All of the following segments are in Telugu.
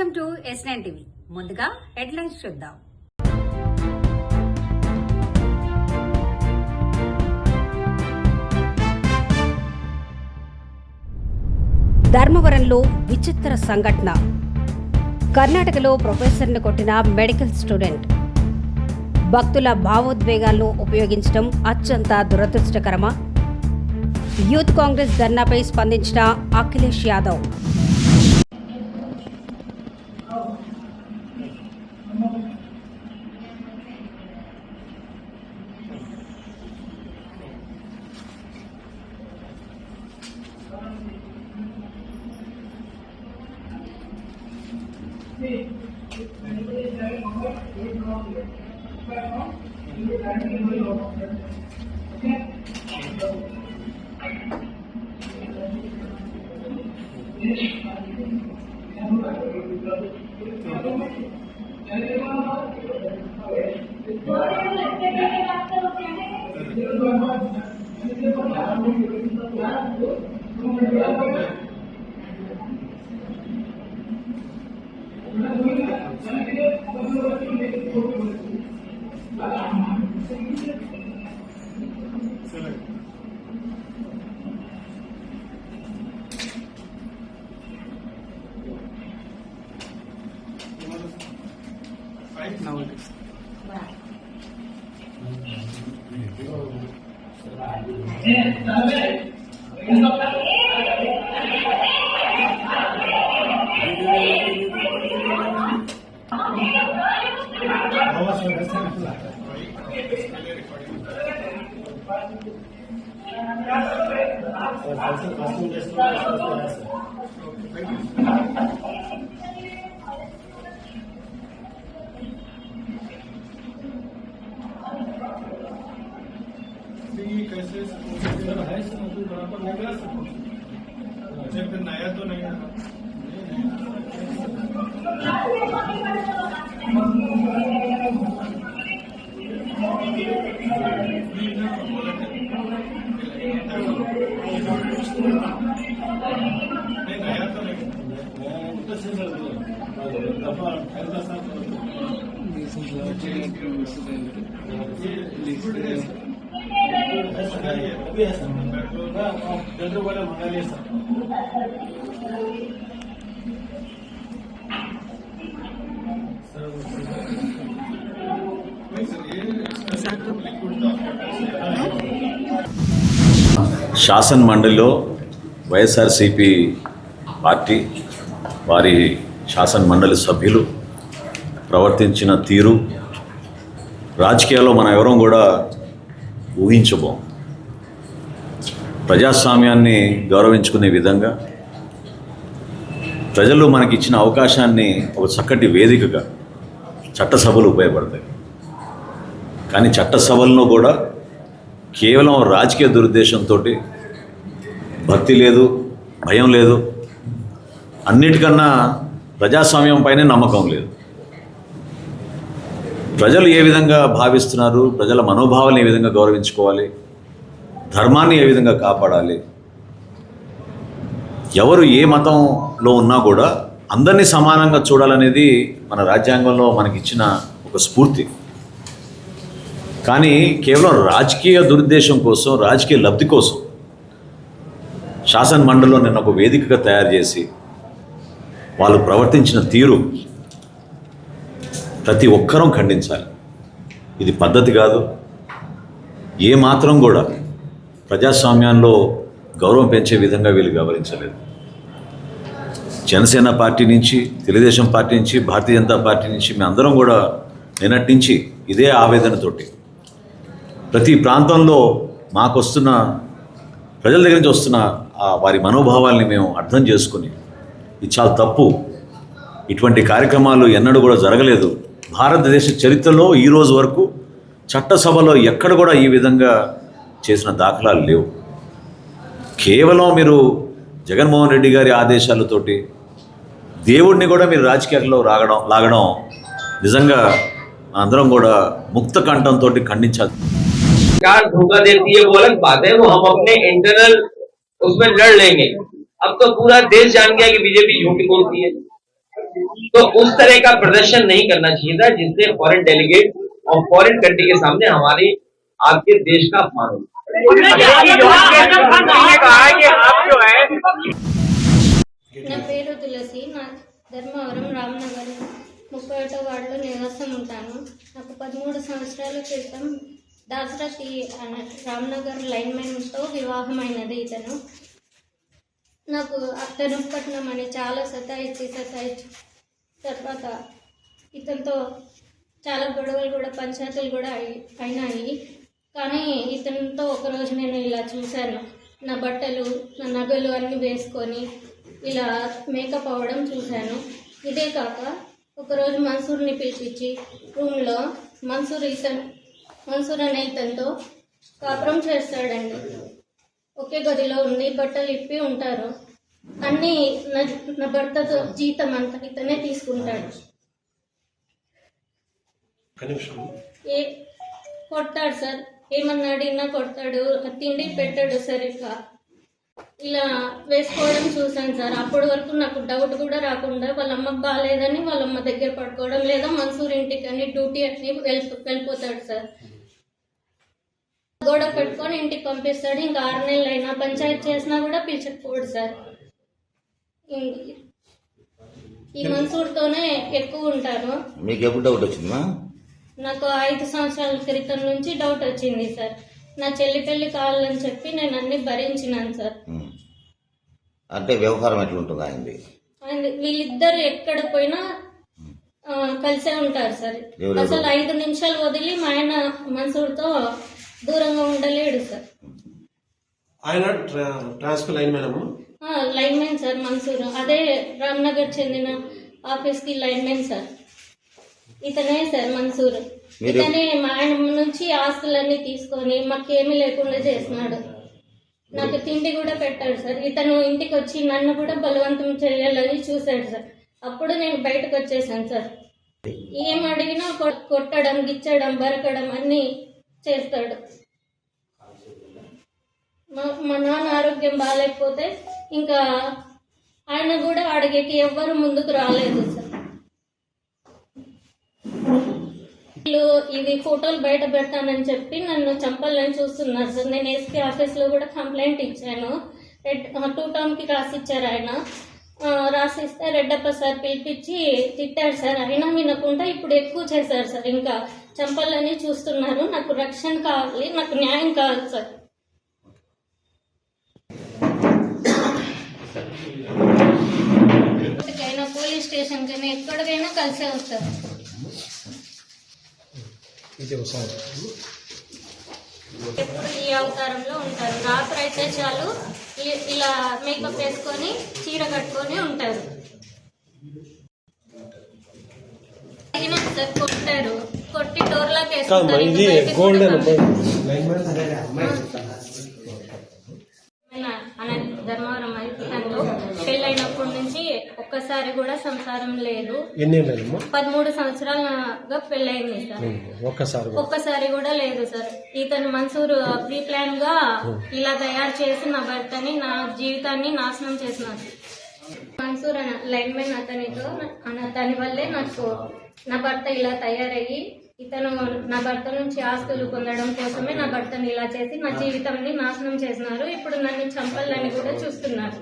Welcome to S9 TV. ముందుగా హెడ్లైన్స్ చూద్దాం. ధర్మవరంలో విచిత్ర సంఘటన. కర్ణాటకలో ప్రొఫెసర్ను కొట్టిన మెడికల్ స్టూడెంట్. భక్తుల భావోద్వేగాలను ఉపయోగించడం అత్యంత దురదృష్టకరమా? యూత్ కాంగ్రెస్ ధర్నాపై స్పందించిన అఖిలేష్ యాదవ్. नया तो नहीं है। శాసన మండలిలో వైఎస్ఆర్సీపీ పార్టీ వారి శాసన మండలి సభ్యులు ప్రవర్తించిన తీరు రాజకీయాల్లో మనం ఎవరం కూడా ఊహించబోం. ప్రజాస్వామ్యాన్ని గౌరవించుకునే విధంగా ప్రజలు మనకి ఇచ్చిన అవకాశాన్ని ఒక చక్కటి వేదికగా చట్టసభలు ఉపయోగపడతాయి. కానీ చట్టసభలను కూడా కేవలం రాజకీయ దురుద్దేశంతో, భక్తి లేదు, భయం లేదు, అన్నిటికన్నా ప్రజాస్వామ్యం పైనే నమ్మకం లేదు. ప్రజలు ఏ విధంగా భావిస్తున్నారు, ప్రజల మనోభావాలను ఏ విధంగా గౌరవించుకోవాలి, ధర్మాన్ని ఏ విధంగా కాపాడాలి, ఎవరు ఏ మతంలో ఉన్నా కూడా అందరినీ సమానంగా చూడాలనేది మన రాజ్యాంగంలో మనకిచ్చిన ఒక స్ఫూర్తి. కానీ కేవలం రాజకీయ దురుద్దేశం కోసం, రాజకీయ లబ్ధి కోసం శాసన మండలిలో నిన్న ఒక వేదికగా తయారు చేసి వాళ్ళు ప్రవర్తించిన తీరు ప్రతి ఒక్కరూ ఖండించాలి. ఇది పద్ధతి కాదు. ఏ మాత్రం కూడా ప్రజాస్వామ్యంలో గౌరవం పెంచే విధంగా వీళ్ళు వ్యవహరించలేదు. జనసేన పార్టీ నుంచి, తెలుగుదేశం పార్టీ నుంచి, భారతీయ జనతా పార్టీ నుంచి మేము అందరం కూడా నిన్నటి నుంచి ఇదే ఆవేదనతోటి ప్రతి ప్రాంతంలో మాకు వస్తున్న ప్రజల దగ్గర నుంచి వస్తున్న వారి మనోభావాల్ని మేము అర్థం చేసుకుని, ఇది చాలా తప్పు, ఇటువంటి కార్యక్రమాలు ఎన్నడూ కూడా జరగలేదు భారతదేశ చరిత్రలో ఈ రోజు వరకు. చట్టసభలో ఎక్కడ కూడా ఈ విధంగా చేసిన దాఖలాలు లేవు. కేవలం మీరు జగన్మోహన్ రెడ్డి గారి ఆదేశాలతోటి దేవుడిని కూడా మీరు రాజకీయాల్లో లాగడం నిజంగా అందరం కూడా ముక్త కంఠంతో ఖండించాలి. धोखा देती है वो अलग बात है, वो हम अपने इंटरनल उसमें लड़ लेंगे। अब तो पूरा देश जान गया कि बीजेपी झूठ बोलती है। तो उस तरह का प्रदर्शन नहीं करना चाहिए था जिससे फॉरेन डेलीगेट और फॉरेन कंट्री के सामने हमारे आपके देश का अपमान हो। నా పేరు తులసి. నా ధర్మవరం రామ్నగర్ 31వ వార్డులో నివాసం ఉంటాను. నాకు 13 సంవత్సరాల క్రితం దాసరథి అనే రామ్నగర్ లైన్మెన్తో వివాహమైనది. ఇతను నాకు అత్తనపట్నం అని చాలా సతాయించి తర్వాత ఇతనితో చాలా గొడవలు కూడా పంచాయతీలు కూడా అయినాయి. కానీ ఇతనితో ఒకరోజు నేను ఇలా చూశాను, నా బట్టలు నా నగలు అన్నీ వేసుకొని ఇలా మేకప్ అవ్వడం చూశాను. ఇదే కాక ఒకరోజు మన్సూర్ని పిలిపించి రూమ్లో మన్సూర్ అనే ఇతనితో కాపురం చేస్తాడండి. ఒకే గదిలో ఉండి బట్టలు ఇప్పి ఉంటారు. అన్నీ నా భర్తతో జీతం అంతా ఇతనే తీసుకుంటాడు. కొడతాడు సార్, ఏమన్నా అడిగినా కొడతాడు, తిండి పెట్టాడు సరిగ్గా. ఇలా వేసుకోవడం చూశాను సార్. అప్పటి వరకు నాకు డౌట్ కూడా రాకుండా వాళ్ళ అమ్మకు బాగాలేదని వాళ్ళ అమ్మ దగ్గర పడుకోవడం, లేదా మన్సూర్ ఇంటికి అని డ్యూటీ అని వెళ్ళిపోతాడు సార్. గొడవ పెట్టుకొని ఇంటికి పంపిస్తాడు. ఇంకా 6 నెలలు అయినా పంచాయతీ చేసినా కూడా పిలిచకపోడు సార్. ఈ మన్సూర్తోనే ఎక్కువ ఉంటాను. మీకు ఎప్పుడు డౌట్ వచ్చిందా? నాకు 5 సంవత్సరాల క్రితం నుంచి డౌట్ వచ్చింది సార్. నా చెల్లి పెళ్లి కావాలని చెప్పి నేను అన్ని భరించినాను సార్. అంటే వ్యవహారం ఎట్లుంటుంది ఆయనది? వీళ్ళిద్దరు ఎక్కడ పోయినా కలిసే ఉంటారు సార్. అసలు 5 నిమిషాలు వదిలి మా ఆయన మన్సూర్తో దూరంగా ఉండలేడు సార్. ఆయన ట్రాన్స్ఫర్ లైన్మెన్ సార్ మన్సూర్. అదే రామ్నగర్ చెందిన ఆఫీస్కి లైన్మెన్ సార్. ఇతనే సార్ మన్సూర్. ఇతనే మా ఆయన నుంచి ఆస్తులన్నీ తీసుకొని మాకేమీ లేకుండా చేస్తున్నాడు. నాకు తిండి కూడా పెట్టాడు సార్. ఇతను ఇంటికి వచ్చి నన్ను కూడా బలవంతం చేయాలని చూశాడు సార్. అప్పుడు నేను బయటకు వచ్చేసాను సార్. ఏం అడిగినా కొట్టడం, గిచ్చడం, బరకడం అన్నీ చేస్తాడు. మా నాన్న ఆరోగ్యం బాగాలేకపోతే ఇంకా ఆయన కూడా అడిగేకి ఎవ్వరు ముందుకు రాలేదు సార్. ఇది ఫోటోలు బయట పెడతానని చెప్పి నన్ను చంపాలని చూస్తున్నారు సార్. నేను ఎస్పీ ఆఫీస్లో కూడా కంప్లైంట్ ఇచ్చాను. 2 టర్మ్కి రాసిచ్చారు ఆయన. రాసిస్తే రెడ్డప్ప సార్ పిలిపించి తిట్టాడు సార్. అయినా వినకుండా ఇప్పుడు ఎక్కువ చేశారు సార్. ఇంకా చంపాలని చూస్తున్నారు. నాకు రక్షణ కావాలి, నాకు న్యాయం కావాలి సార్. ఎక్కడికైనా పోలీస్ స్టేషన్కైనా ఎక్కడికైనా కలిసే వస్తారు. ఎప్పుడు ఈ అవతారంలో ఉంటారు. రాత్రి అయితే చాలు ఇలా మేకప్ వేసుకొని చీర కట్టుకొని ఉంటారు. సార్ కొట్టారు, కొట్టి డోర్లోకి వేసుకుంటారు. ధర్మవరం అయిపోయిందో పెళ్ళైనప్పటి నుంచి ఒక్కసారి కూడా సంసారం లేదు. 13 సంవత్సరాలుగా పెళ్ళైంది సార్. ఒక్కసారి కూడా లేదు సార్. ఇతను మన్సూర్ ప్రీ ప్లాన్ గా ఇలా తయారు చేసి నా భర్తని, నా జీవితాన్ని నాశనం చేసినారు. మన్సూర్ లైన్మెన్ అతనితో దాని వల్లే నాకు నా భర్త ఇలా తయారయ్యి ఇతను నా భర్త నుంచి ఆస్తులు పొందడం కోసమే నా భర్తని ఇలా చేసి నా జీవితాన్ని నాశనం చేసినారు. ఇప్పుడు నన్ను చంపాలని కూడా చూస్తున్నారు.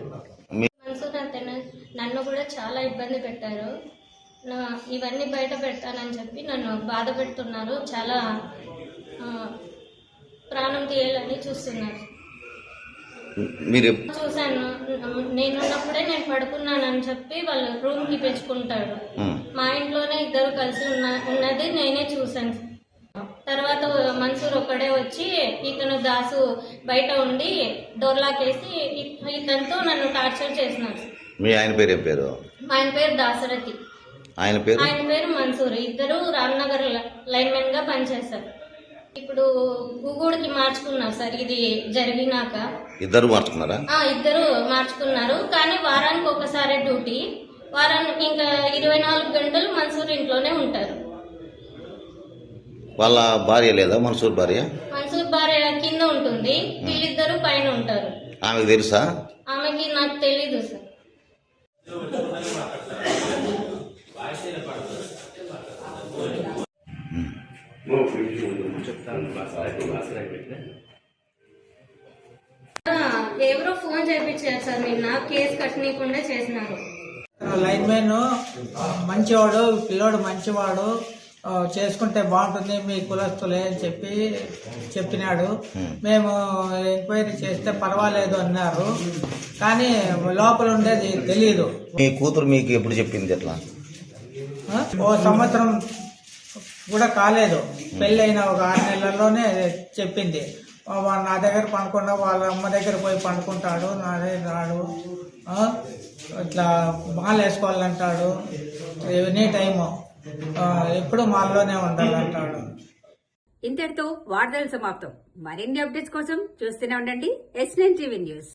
మన్సూర్ అతను నన్ను కూడా చాలా ఇబ్బంది పెట్టారు. ఇవన్నీ బయట పెడతానని చెప్పి నన్ను బాధ పెడుతున్నారు. చాలా ప్రాణం తీయాలని చూస్తున్నారు. చూశాను. నేనున్నప్పుడే నేను పడుకున్నానని చెప్పి వాళ్ళు రూమ్ కి పెంచుకుంటాడు. మా ఇంట్లోనే ఇద్దరు కలిసి ఉన్నది నేనే చూశాను. తర్వాత మన్సూర్ ఒక్కడే వచ్చి ఇతను దాసు బయట ఉండి డోర్లాకేసి ఇతనితో నన్ను టార్చర్ చేసినాడు. మీ ఆయన పేరు ఏం పేరు? ఆయన పేరు దాసరథి. ఆయన పేరు మన్సూర్. ఇద్దరు రామ్నగర్ లైన్మెన్ గా పనిచేస్తారు. ఇప్పుడు గుగూడికి మార్చుకున్నారు సార్. ఇది జరిగినాక ఇద్దరు మార్చుకున్నారా? ఇద్దరు మార్చుకున్నారు. కానీ వారానికి ఒకసారి డ్యూటీ. వారానికి ఇంకా 24 గంటలు మన్సూర్ ఇంట్లోనే ఉంటారు. వాళ్ళ భార్య లేదా? మన్సూర్ భార్య కింద ఉంటుంది, వీళ్ళిద్దరు పైన ఉంటారు. ఆమెకు తెలుసా? ఆమెకి నాకు తెలీదు సార్. ఎవరో ఫోన్ చేయించారు సార్ నిన్న, కేసు కట్టనీయకుండా చేసినారు. లైన్ మ్యాన్ మంచివాడు, పిల్లోడు మంచివాడు, చేసుకుంటే బాగుంటుంది మీ కులస్తులే అని చెప్పినాడు. మేము ఎంక్వైరీ చేస్తే పర్వాలేదు అన్నారు, కానీ లోపల ఉండేది తెలియదు. మీ కూతురు మీకు ఎప్పుడు చెప్పింది ఎట్లా? ఓ సంవత్సరం కూడా కాలేదు, పెళ్ళైన ఒక 6 నెలల్లోనే చెప్పింది. నా దగ్గర పండుకున్నా వాళ్ళ అమ్మ దగ్గర పోయి పండుకుంటాడు, నా దగ్గర రాడు, ఇట్లా మాల్ వేసుకోవాలంటాడు, ఎనీ టైము ఎప్పుడు మాల్లోనే ఉండాలంటాడు. ఇంతటితో వార్తలు సమాప్తం. మరిన్ని అప్డేట్స్ కోసం చూస్తూనే ఉండండి S9 TV న్యూస్.